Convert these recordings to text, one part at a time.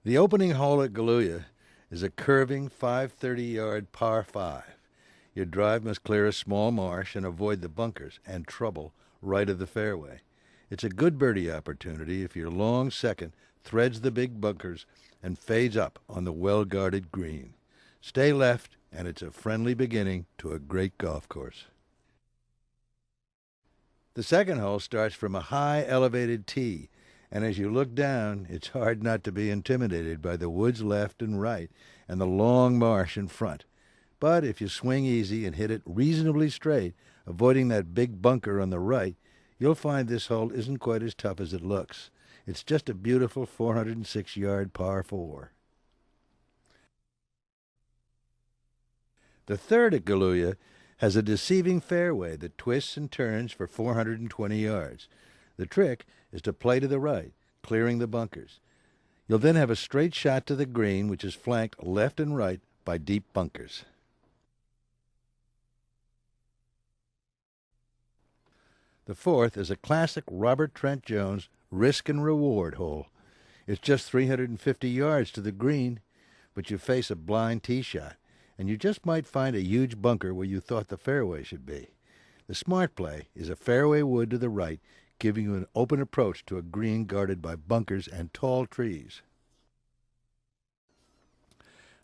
The opening hole at Kaluhyat is a curving 530-yard par 5. Your drive must clear a small marsh and avoid the bunkers and trouble right of the fairway. It's a good birdie opportunity if your long second threads the big bunkers and fades up on the well-guarded green. Stay left, and it's a friendly beginning to a great golf course. The second hole starts from a high elevated tee, and as you look down, it's hard not to be intimidated by the woods left and right and the long marsh in front. But if you swing easy and hit it reasonably straight, avoiding that big bunker on the right, you'll find this hole isn't quite as tough as it looks. It's just a beautiful 406-yard par 4. The third at Kaluhyat has a deceiving fairway that twists and turns for 420 yards. The trick is to play to the right, clearing the bunkers. You'll then have a straight shot to the green, which is flanked left and right by deep bunkers. The fourth is a classic Robert Trent Jones risk and reward hole. It's just 350 yards to the green, but you face a blind tee shot, and you just might find a huge bunker where you thought the fairway should be. The smart play is a fairway wood to the right, giving you an open approach to a green guarded by bunkers and tall trees.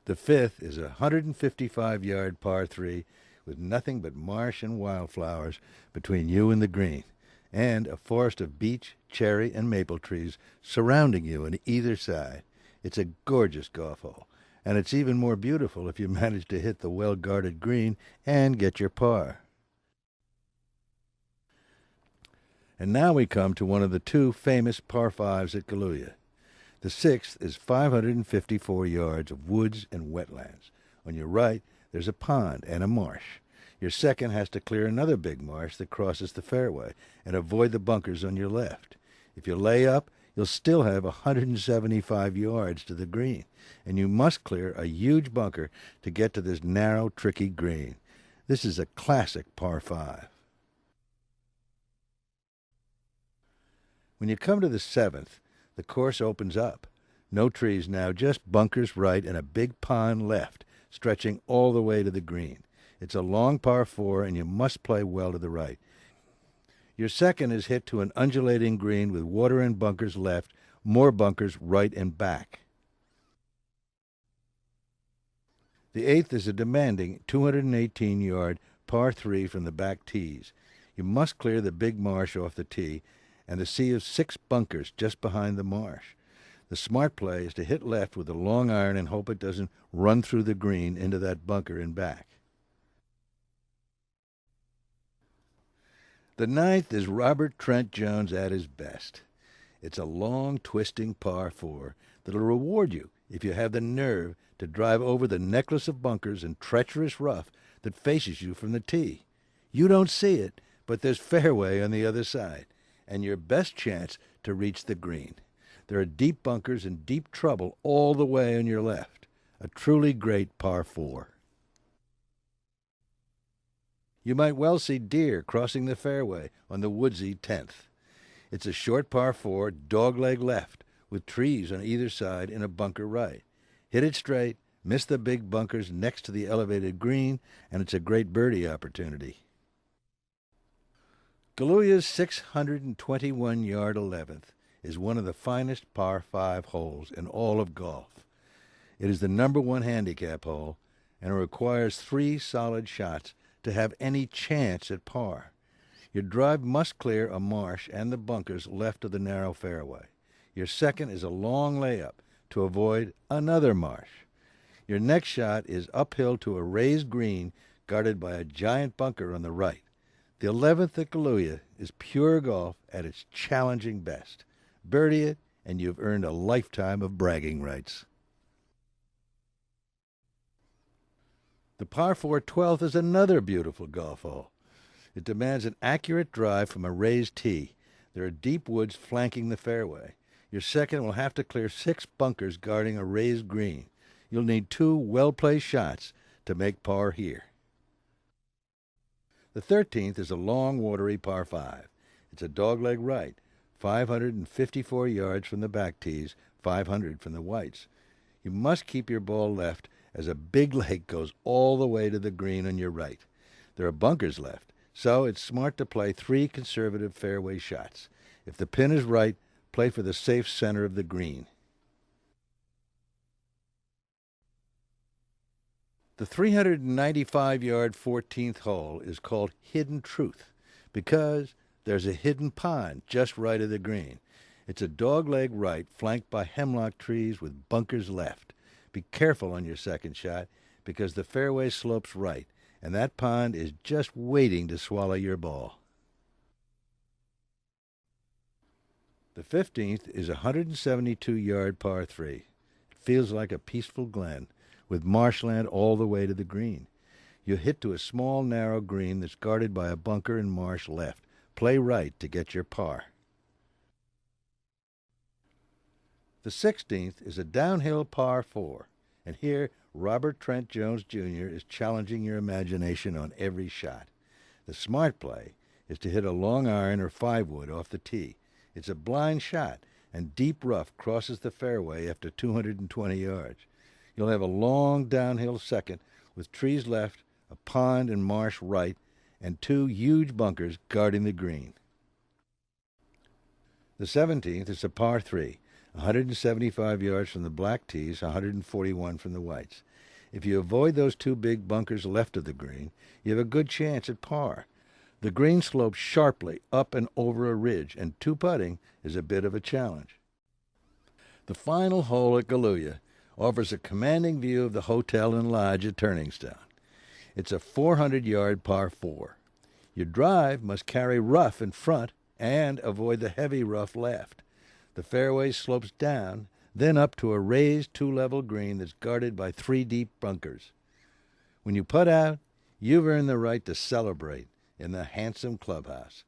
The fifth is a 155-yard par 3 with nothing but marsh and wildflowers between you and the green, and a forest of beech, cherry, and maple trees surrounding you on either side. It's a gorgeous golf hole, and it's even more beautiful if you manage to hit the well-guarded green and get your par. And now we come to one of the two famous par 5s at Kaluhyat. The sixth is 554 yards of woods and wetlands. On your right, there's a pond and a marsh. Your second has to clear another big marsh that crosses the fairway and avoid the bunkers on your left. If you lay up, you'll still have 175 yards to the green, and you must clear a huge bunker to get to this narrow, tricky green. This is a classic par 5. When you come to the seventh, the course opens up. No trees now, just bunkers right and a big pond left, stretching all the way to the green. It's a long par 4, and you must play well to the right. Your second is hit to an undulating green with water and bunkers left, more bunkers right and back. The eighth is a demanding 218-yard par 3 from the back tees. You must clear the big marsh off the tee and the sea of 6 bunkers just behind the marsh. The smart play is to hit left with a long iron and hope it doesn't run through the green into that bunker and back. The ninth is Robert Trent Jones at his best. It's a long, twisting par 4 that'll reward you if you have the nerve to drive over the necklace of bunkers and treacherous rough that faces you from the tee. You don't see it, but there's fairway on the other side, and your best chance to reach the green. There are deep bunkers and deep trouble all the way on your left. A truly great par 4. You might well see deer crossing the fairway on the woodsy 10th. It's a short par 4, dogleg left, with trees on either side and a bunker right. Hit it straight, miss the big bunkers next to the elevated green, and it's a great birdie opportunity. Kaluhyat's 621-yard 11th is one of the finest par 5 holes in all of golf. It is the number 1 handicap hole, and it requires 3 solid shots to have any chance at par. Your drive must clear a marsh and the bunkers left of the narrow fairway. Your second is a long layup to avoid another marsh. Your next shot is uphill to a raised green guarded by a giant bunker on the right. The 11th at Kaluhyat is pure golf at its challenging best. Birdie it, and you've earned a lifetime of bragging rights. The par 4 12th is another beautiful golf hole. It demands an accurate drive from a raised tee. There are deep woods flanking the fairway. Your second will have to clear 6 bunkers guarding a raised green. You'll need 2 well-placed shots to make par here. The 13th is a long, watery par 5. It's a dogleg right, 554 yards from the back tees, 500 from the whites. You must keep your ball left as a big lake goes all the way to the green on your right. There are bunkers left, so it's smart to play 3 conservative fairway shots. If the pin is right, play for the safe center of the green. The 395-yard 14th hole is called Hidden Truth because there's a hidden pond just right of the green. It's a dogleg right flanked by hemlock trees with bunkers left. Be careful on your second shot because the fairway slopes right, and that pond is just waiting to swallow your ball. The 15th is a 172-yard par 3. It feels like a peaceful glen with marshland all the way to the green. You hit to a small, narrow green that's guarded by a bunker and marsh left. Play right to get your par. The 16th is a downhill par 4, and here Robert Trent Jones Jr. is challenging your imagination on every shot. The smart play is to hit a long iron or 5-wood off the tee. It's a blind shot, and deep rough crosses the fairway after 220 yards. You'll have a long downhill second with trees left, a pond and marsh right, and 2 huge bunkers guarding the green. The 17th is a par 3, 175 yards from the black tees, 141 from the whites. If you avoid those 2 big bunkers left of the green, you have a good chance at par. The green slopes sharply up and over a ridge, and 2-putting is a bit of a challenge. The final hole at Kaluhyat offers a commanding view of the hotel and lodge at Turning Stone. It's a 400-yard par 4. Your drive must carry rough in front and avoid the heavy rough left. The fairway slopes down, then up to a raised 2-level green that's guarded by 3 deep bunkers. When you putt out, you've earned the right to celebrate in the handsome clubhouse.